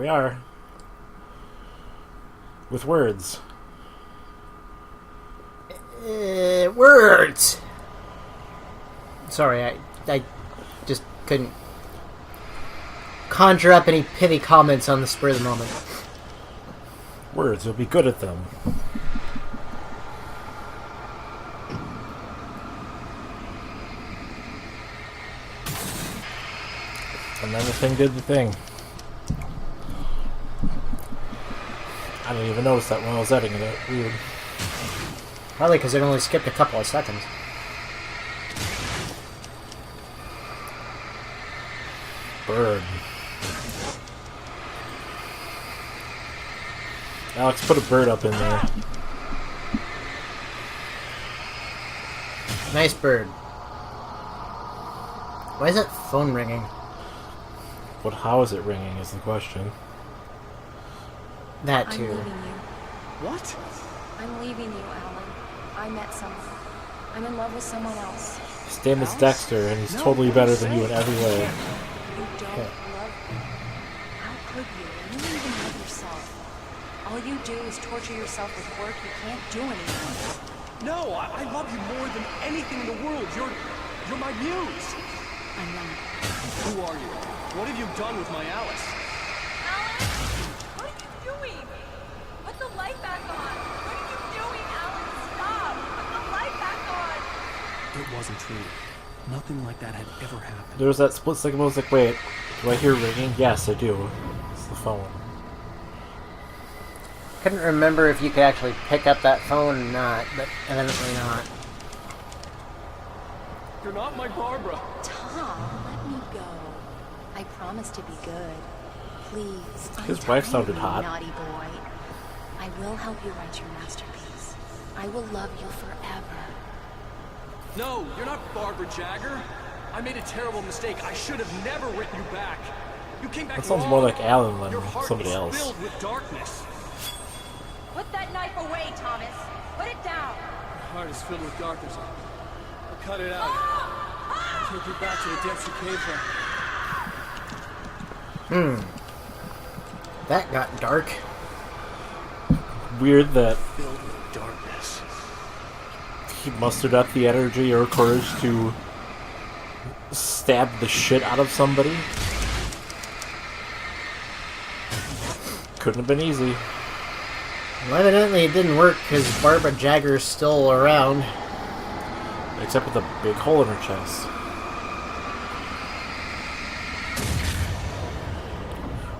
are. With words. Words! Sorry, I just couldn't conjure up any pithy comments on the spur of the moment. Words, you'll be good at them. And then the thing did the thing. I didn't even notice that when I was editing it. Weird. Probably because it only skipped a couple of seconds. Bird. Alex, put a bird up in there. Nice bird. Why is that phone ringing? But how is it ringing is the question. That I'm too. leaving you. What? I'm leaving you, Alan. I met someone. I'm in love with someone else. His name is Dexter, and he's totally better than you in every way. You don't love me. How could you? You don't even love yourself. All you do is torture yourself with work you can't do anymore. No, I love you more than anything in the world. You're my muse. I'm not. Who are you? What have you done with my Alice? Alan? What are you doing? Put the light back on! What are you doing, Alan? Stop! Put the light back on! It wasn't true. Nothing like that had ever happened. There was that split second. I was like, wait, do I hear ringing? Yes, I do. It's the phone. Couldn't remember if you could actually pick up that phone or not, but evidently not. You're not my Barbara. Tom, let me go. I promise to be good. Please. His wife sounded hot. Naughty boy. I will help you write your masterpiece. I will love you forever. No, you're not Barbara Jagger. I made a terrible mistake. I should have never written you back. You came back. That sounds more like Alan than Your heart somebody is else. filled with darkness. Put that knife away, Thomas! Put it down! My heart is filled with darkness. I'll cut it out. I'll take you back to the depths you came from. That got dark. Weird that Filled with darkness. he mustered up the energy or courage to stab the shit out of somebody. Couldn't have been easy. Well, evidently it didn't work because Barbara Jagger's still around. Except with a big hole in her chest.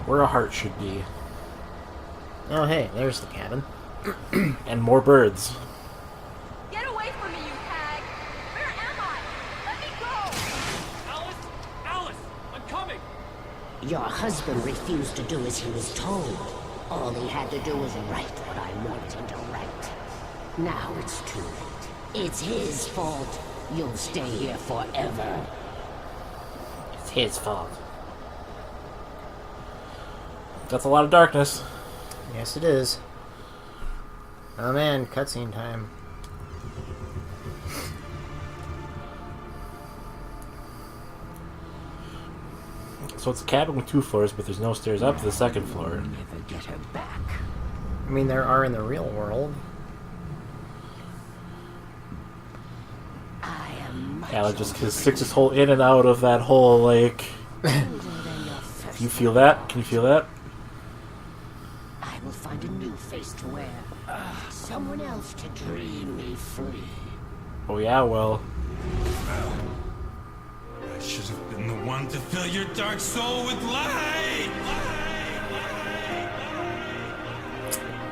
Where a heart should be. Oh hey, there's the cabin. And more birds. Get away from me, you hag! Where am I? Let me go! Alice! Alice! I'm coming! Your husband refused to do as he was told. All he had to do was write what I wanted him to write. Now it's too late. It's his fault. You'll stay here forever. It's his fault. That's a lot of darkness. Yes, it is. Oh man, cutscene time. So it's a cabin with 2 floors, but there's no stairs up to the 2nd floor. Never get her back. I mean, there are in the real world. I am much Alan just older sticks his hole in and out of that hole, like... than your first. Can you feel that? Can you feel that? I will find a new face to wear. Someone else to dream me free. Oh yeah, well... I should have been the one to fill your dark soul with light!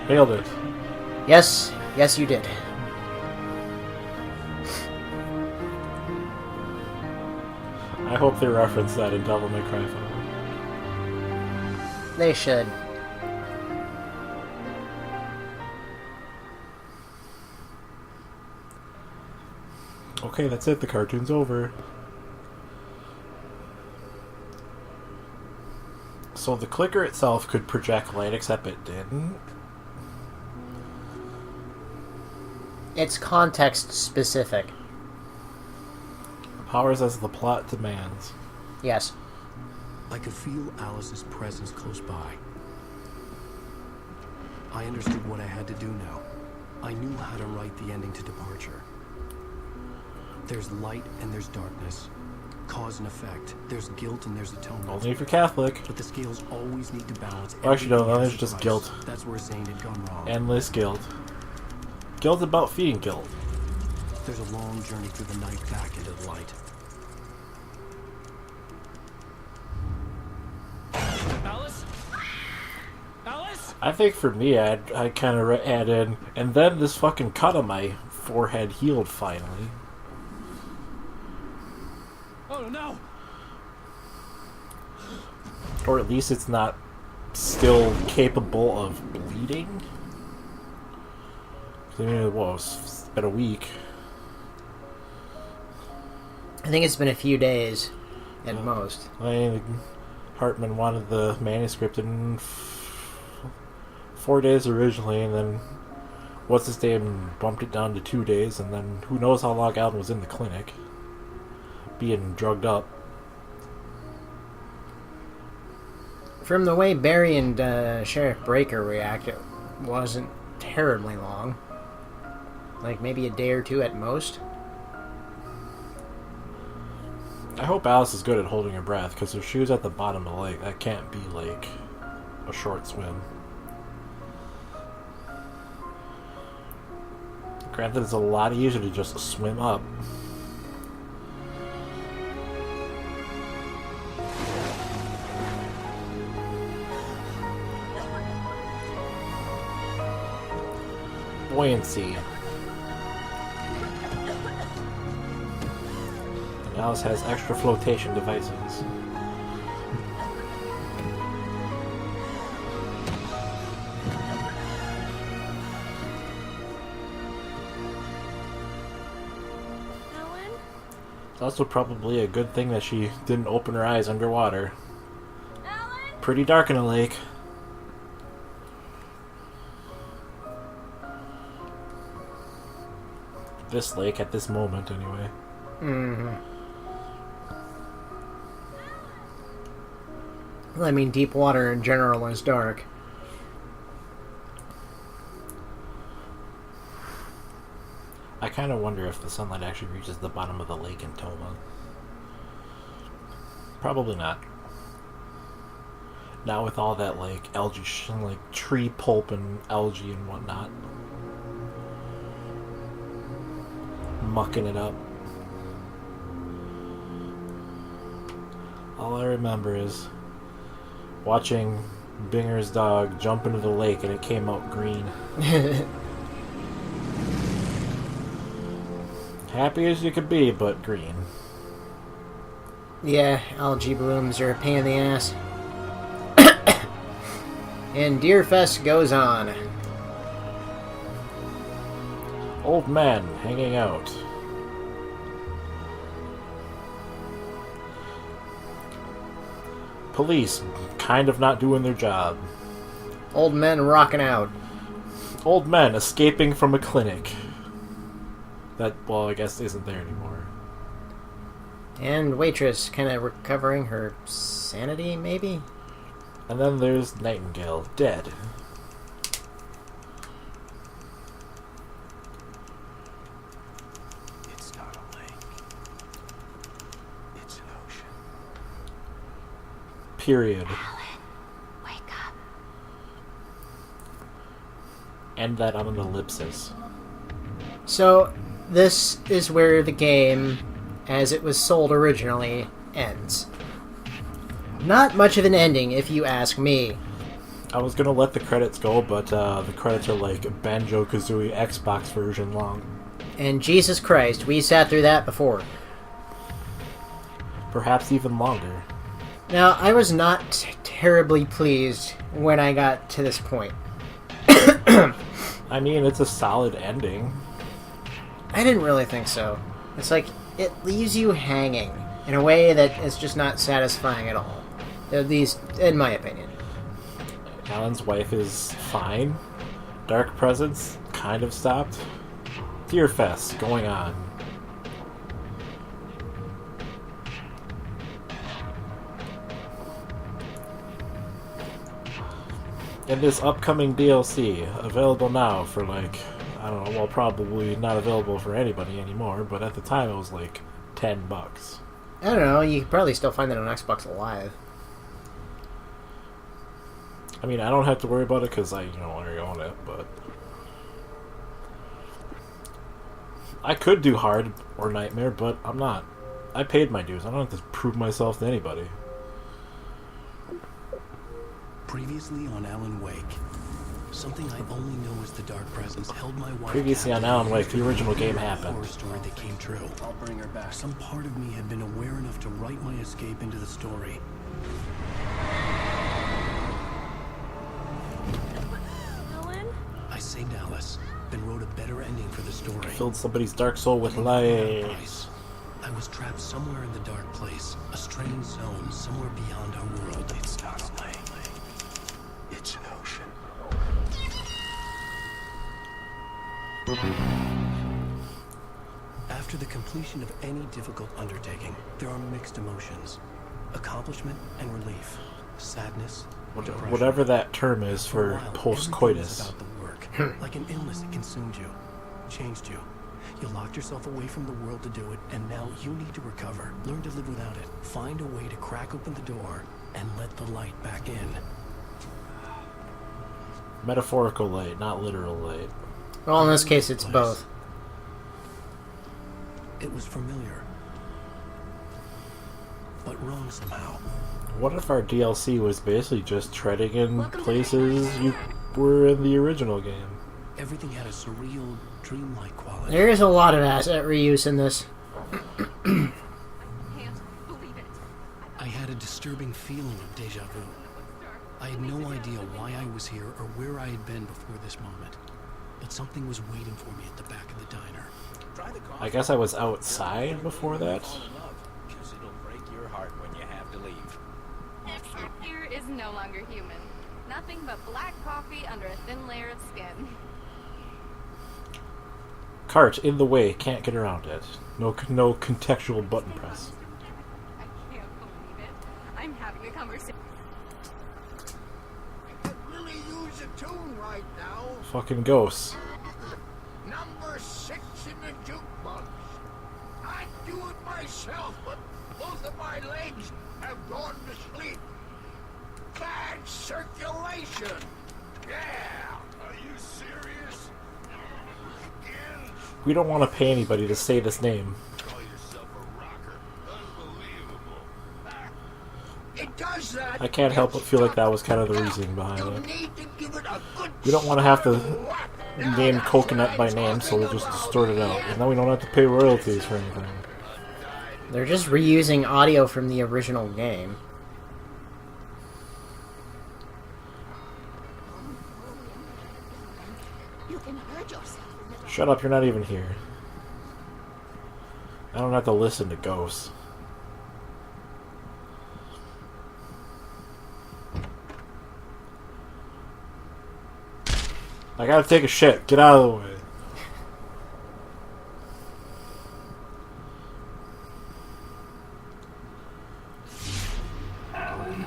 Nailed it. Yes, yes you did. I hope they reference that in Devil May Cry 5. They should. Okay, that's it. The cartoon's over. So the clicker itself could project light, except it didn't. It's context specific. Powers as the plot demands. Yes. I could feel Alice's presence close by. understood what I had to do now. I knew how to write the ending to Departure. There's light and there's darkness. Cause and effect. There's guilt and there's atonement. Only if you're Catholic. But the scales always need to balance. Or actually, no, everything there's has a just price. guilt. That's where Zane had gone wrong. Endless guilt. Guilt about feeding guilt. There's a long journey through the night back into the light. Alice? Alice? I think for me, I kind of add in, and then this fucking cut on my forehead healed finally. Oh no! Or at least it's not still capable of bleeding. I mean, well, it's been a week. I think it's been a few days, at most. I mean, Hartman wanted the manuscript in 4 days originally, and then what's his name bumped it down to 2 days, and then who knows how long Alvin was in the clinic, being drugged up. From the way Barry and Sheriff Breaker reacted, it wasn't terribly long. Like maybe a day or two at most. I hope Alice is good at holding her breath, because if she was at the bottom of the lake, that can't be, like, a short swim. Granted, it's a lot easier to just swim up. Buoyancy. And Alice has extra flotation devices. Ellen? It's also probably a good thing that she didn't open her eyes underwater. Ellen? Pretty dark in a lake. This lake at this moment, anyway. Mm-hmm. Well, I mean, deep water in general is dark. I kind of wonder if the sunlight actually reaches the bottom of the lake in Toma. Probably not. Not with all that, like, algae, like, tree pulp and algae and whatnot. Mucking it up. All I remember is watching Binger's dog jump into the lake and it came out green. Happy as you could be, but green. Yeah, algae blooms are a pain in the ass. And Deerfest goes on. Old man hanging out. Police kind of not doing their job. Old men rocking out. Old men escaping from a clinic. That, well, I guess isn't there anymore. And waitress kind of recovering her sanity, maybe? And then there's Nightingale, dead. It's not a lake. It's an ocean. Period. Wake up. End that on an ellipsis. So, this is where the game, as it was sold originally, ends. Not much of an ending, if you ask me. I was gonna let the credits go, but the credits are like Banjo-Kazooie Xbox version long. And Jesus Christ, we sat through that before. Perhaps even longer. Now, I was not terribly pleased when I got to this point. I mean, it's a solid ending. I didn't really think so. It's like, it leaves you hanging in a way that is just not satisfying at all. At least, in my opinion. Alan's wife is fine. Dark Presence kind of stopped. Deerfest going on. in this upcoming DLC, available now for like, I don't know, well, probably not available for anybody anymore, but at the time it was like $10. I don't know, you could probably still find that on Xbox Live. I mean, I don't have to worry about it because I, already own it, but I could do hard or nightmare, but I'm not. I paid my dues. I don't have to prove myself to anybody. Previously on Alan Wake, something I only know as the Dark Presence held my wife. Previously on Alan Wake, the original game happened. Horror story that came true. I'll bring her back. Some part of me had been aware enough to write my escape into the story. Ellen? I saved Alice, then wrote a better ending for the story. Filled somebody's dark soul with light. I was trapped somewhere in the dark place, a strange zone somewhere beyond our world. It's not a lake. It's an ocean. After the completion of any difficult undertaking, there are mixed emotions. Accomplishment and relief. Sadness, depression. Whatever that term is for a while, post-coitus. everything was about the work. Like an illness that consumed you, changed you. You locked yourself away from the world to do it, and now you need to recover. Learn to live without it. Find a way to crack open the door and let the light back in. Metaphorical light, not literal light. Well, in this case, it's both. It was familiar, but wrong somehow. What if our DLC was basically just treading in places you were in the original game? Everything had a surreal, dreamlike quality. There is a lot of asset reuse in this. Can't believe it. I had a disturbing feeling of deja vu. I had no idea why I was here or where I had been before this moment. But something was waiting for me at the back of the diner. I guess I was outside before that. Because it'll break your heart when you have to leave. Here is no longer human. Nothing but black coffee under a thin layer of skin. Cart in the way, can't get around it. No contextual button press. I can't believe it. I'm having a conversation. I could really use a tune right now. Fucking ghosts. Number 6 in the jukebox. I'd do it myself, but both of my legs have gone to sleep. Bad circulation. Yeah. Are you serious? Again? We don't want to pay anybody to say this name. Call yourself a rocker. Unbelievable. It does that. I can't help but feel like that was kind of the reasoning behind You it. need to give it a good We don't want to have to whack. name Coconut by name, so we'll just distort it out. And then we don't have to pay royalties for anything. They're just reusing audio from the original game. You can hurt yourself. Shut up, you're not even here. I don't have to listen to ghosts. I gotta take a shit. Get out of the way. Alan,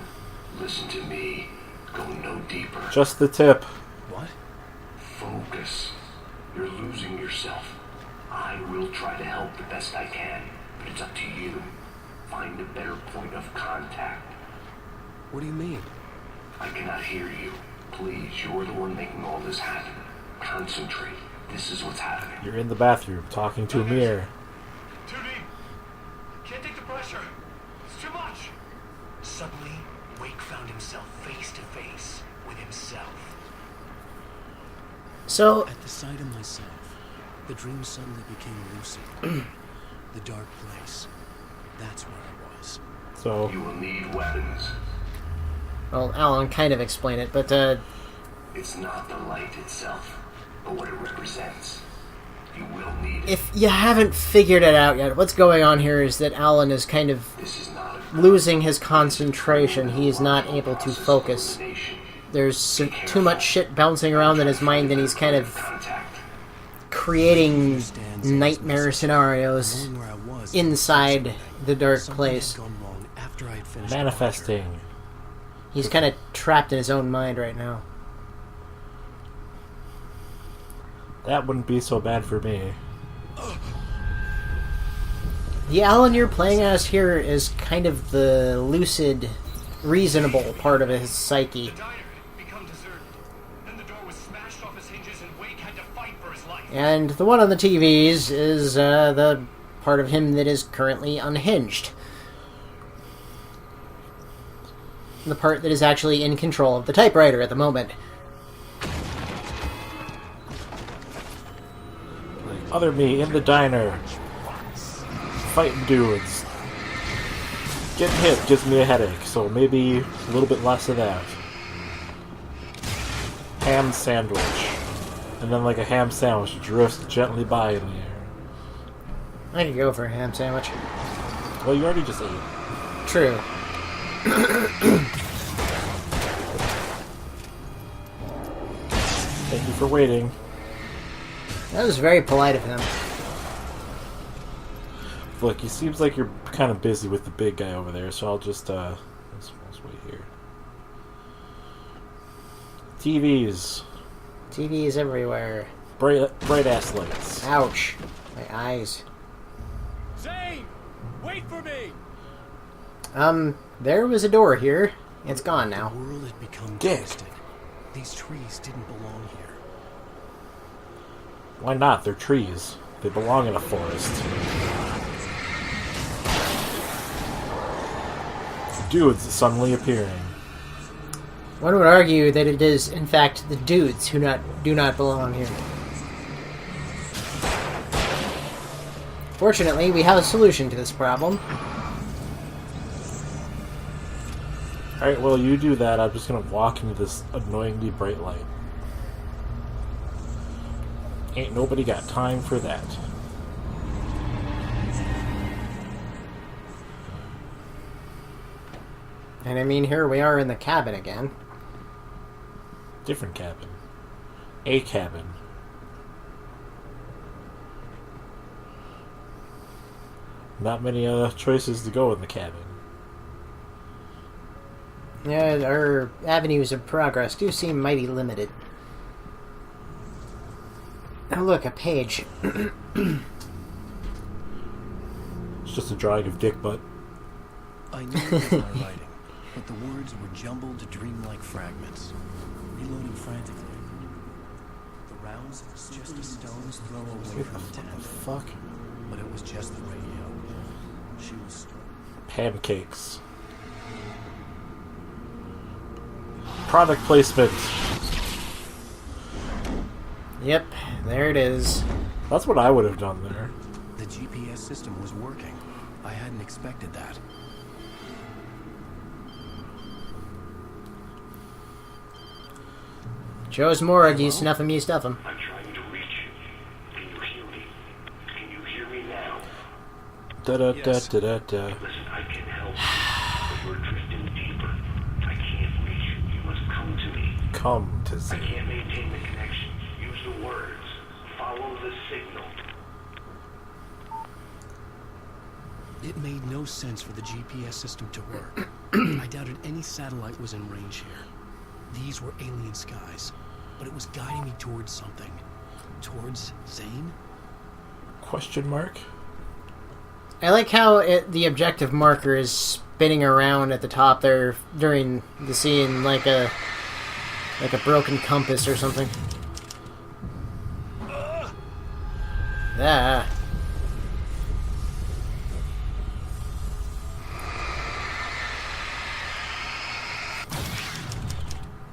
listen to me. Go no deeper. Just the tip. What? Focus. You're losing yourself. I will try to help the best I can, but it's up to you. Find a better point of contact. What do you mean? I cannot hear you. Please, you're the one making all this happen. Concentrate. This is what's happening. You're in the bathroom talking to a mirror. Too deep. Can't take the pressure. It's too much. Suddenly, Wake found himself face to face with himself. So, At the sight of myself, the dream suddenly became lucid. The dark place. That's where I was. So, You will need weapons. well, Alan kind of explained it, but, It's not the light itself, but what it represents. You will need it. if you haven't figured it out yet, what's going on here is that Alan is kind of This is not a losing his concentration. He is not able to focus. There's too much shit bouncing around in his mind, and he's kind of contact. creating nightmare scenarios Knowing where I was, inside the dark something place. had gone wrong after I had finished manifesting. He's kind of trapped in his own mind right now. That wouldn't be so bad for me. The Alan you're playing as here is kind of the lucid, reasonable part of his psyche. The diner had become deserted. Then the door was smashed off his hinges and Wake had to fight for his life. And the one on the TVs is the part of him that is currently unhinged. The part that is actually in control of the typewriter at the moment. Other me in the diner. Fighting dudes. Getting hit gives me a headache, so maybe a little bit less of that. Ham sandwich. And then like a ham sandwich drifts gently by in the air. I could go for a ham sandwich. Well, you already just ate. True. Thank you for waiting. That was very polite of him. Look, it seems like you're kind of busy with the big guy over there, so I'll just, let's wait here. TVs. TVs everywhere. Bright-ass lights. Ouch. My eyes. Zane! Wait for me! There was a door here. It's gone now. The world had become Dick. twisted. These trees didn't belong here. Why not? They're trees. They belong in a forest. Dudes suddenly appearing. One would argue that it is, in fact, the dudes who do not belong here. Fortunately, we have a solution to this problem. Alright, well, you do that. I'm just gonna walk into this annoyingly bright light. Ain't nobody got time for that. And I mean, here we are in the cabin again. Different cabin. A cabin. Not many choices to go in the cabin. Yeah, our avenues of progress do seem mighty limited. Oh, look, a page. It's just a drawing of dick butt. I knew it was my writing, but the words were jumbled to dreamlike fragments. Reloading frantically. The rounds just a stone's throw away from the tent. What the fuck? But it was just the radio. She was... Pancakes. Product placement. Yep, there it is. That's what I would have done there. The GPS system was working. I hadn't expected that. Joe's morgue, you snuff him, you stuff him. I'm trying to reach you. Can you hear me? Can you hear me now? Da-da-da-da-da-da. Listen, I can help you, but you're drifting deeper. I can't reach you. You must come to me. Come to I see. can't maintain the connection. Use the words. Follow the signal. It made no sense for the GPS system to work. I doubted any satellite was in range here. These were alien skies, but it was guiding me towards something. Towards Zane? Question mark? I like how the objective marker is spinning around at the top there during the scene like a broken compass or something. Ah.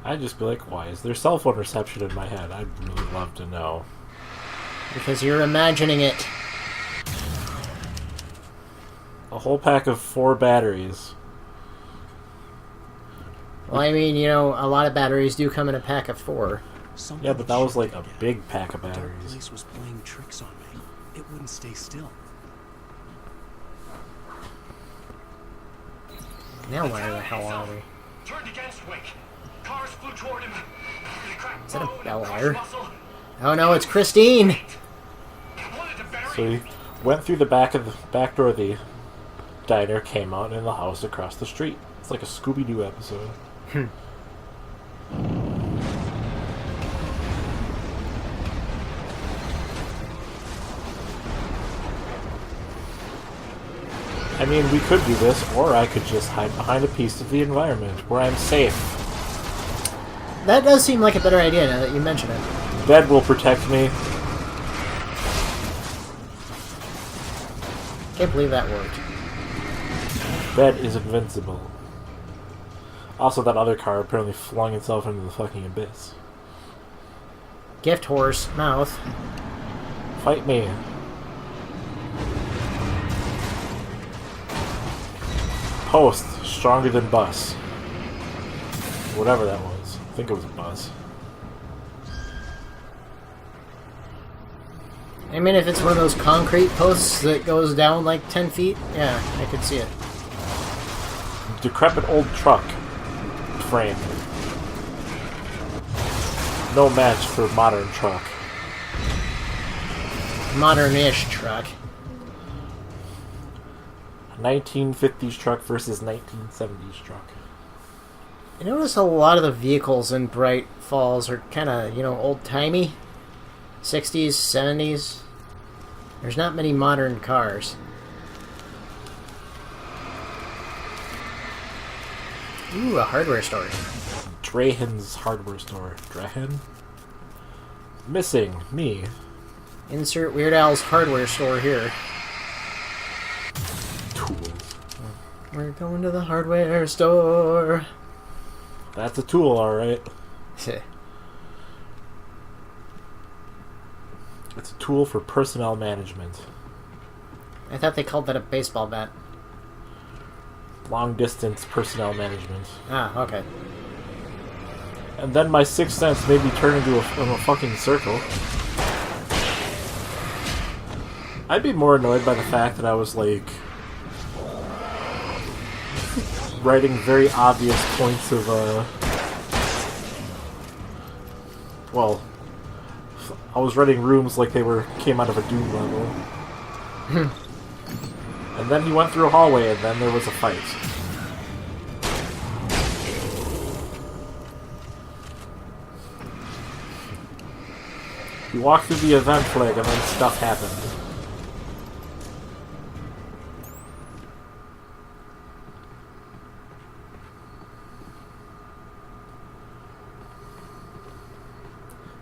I'd just be like, why is there cell phone reception in my head? I'd really love to know. Because you're imagining it. A whole pack of 4 batteries. Well, I mean, you know, a lot of batteries do come in a pack of 4. Something Yeah, but that was like a again. big pack of The dark batteries. place was playing tricks on me. It wouldn't stay still. Now where the hell are we? Turned against Wake. Cars flew toward him. Is that a Bel Air? Oh no, it's Christine! So he went through the back door of the diner, came out in the house across the street. It's like a Scooby-Doo episode. I mean, we could do this, or I could just hide behind a piece of the environment where I'm safe. That does seem like a better idea now that you mention it. Bed will protect me. Can't believe that worked. Bed is invincible. Also, that other car apparently flung itself into the fucking abyss. Gift horse, mouth. Fight me. Post, stronger than bus. Whatever that was. I think it was a bus. I mean, if it's one of those concrete posts that goes down like 10 feet, yeah, I could see it. Decrepit old truck frame. No match for modern truck. Modern-ish truck. 1950s truck versus 1970s truck. You notice a lot of the vehicles in Bright Falls are kind of, old-timey? 60s, 70s. There's not many modern cars. Ooh, a hardware store. Drahen's hardware store. Drahen? Missing. Me. Insert Weird Al's hardware store here. Tools. We're going to the hardware store. That's a tool, alright. It's a tool for personnel management. I thought they called that a baseball bat. Long distance personnel management. Ah, okay. And then my sixth sense made me turn into a fucking circle. I'd be more annoyed by the fact that I was like writing very obvious points of well, I was writing rooms like they came out of a Doom level. And then he went through a hallway and then there was a fight. He walked through the event flag and then stuff happened.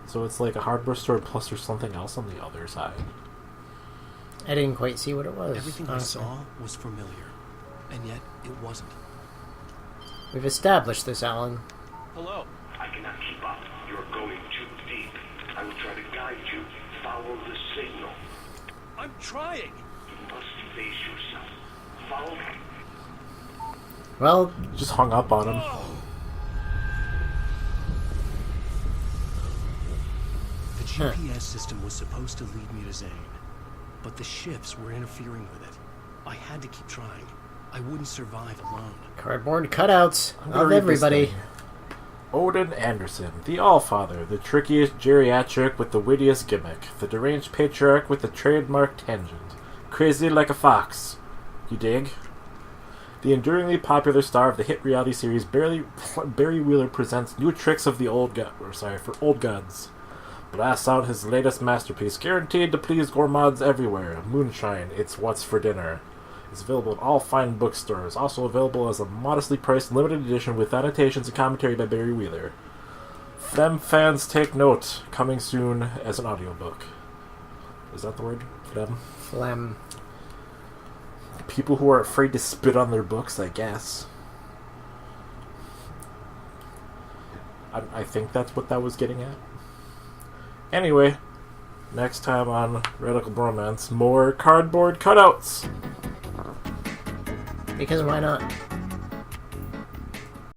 So it's like a hardware store plus there's something else on the other side. I didn't quite see what it was. Everything I saw was familiar, and yet it wasn't. We've established this, Alan. Hello. I cannot keep up. You're going too deep. I will try to guide you. Follow the signal. I'm trying. You must face yourself. Follow me. Well, just hung up on him. The GPS system was supposed to lead me to Zane, but the ships were interfering with it. I had to keep trying. I wouldn't survive alone. Cardboard cutouts of everybody. Odin Anderson, the Allfather, the trickiest geriatric with the wittiest gimmick, the deranged patriarch with the trademark tangent, crazy like a fox. You dig? The enduringly popular star of the hit reality series Barry Wheeler presents new tricks of the old gods. Blasts out his latest masterpiece, guaranteed to please gourmands everywhere. Moonshine, it's what's for dinner. It's available in all fine bookstores. Also available as a modestly priced limited edition with annotations and commentary by Barry Wheeler. Flem fans take note. Coming soon as an audiobook. Is that the word? Flem? Phlegm. People who are afraid to spit on their books, I guess. I think that's what that was getting at. Anyway, next time on Radical Bromance, more cardboard cutouts. Because why not?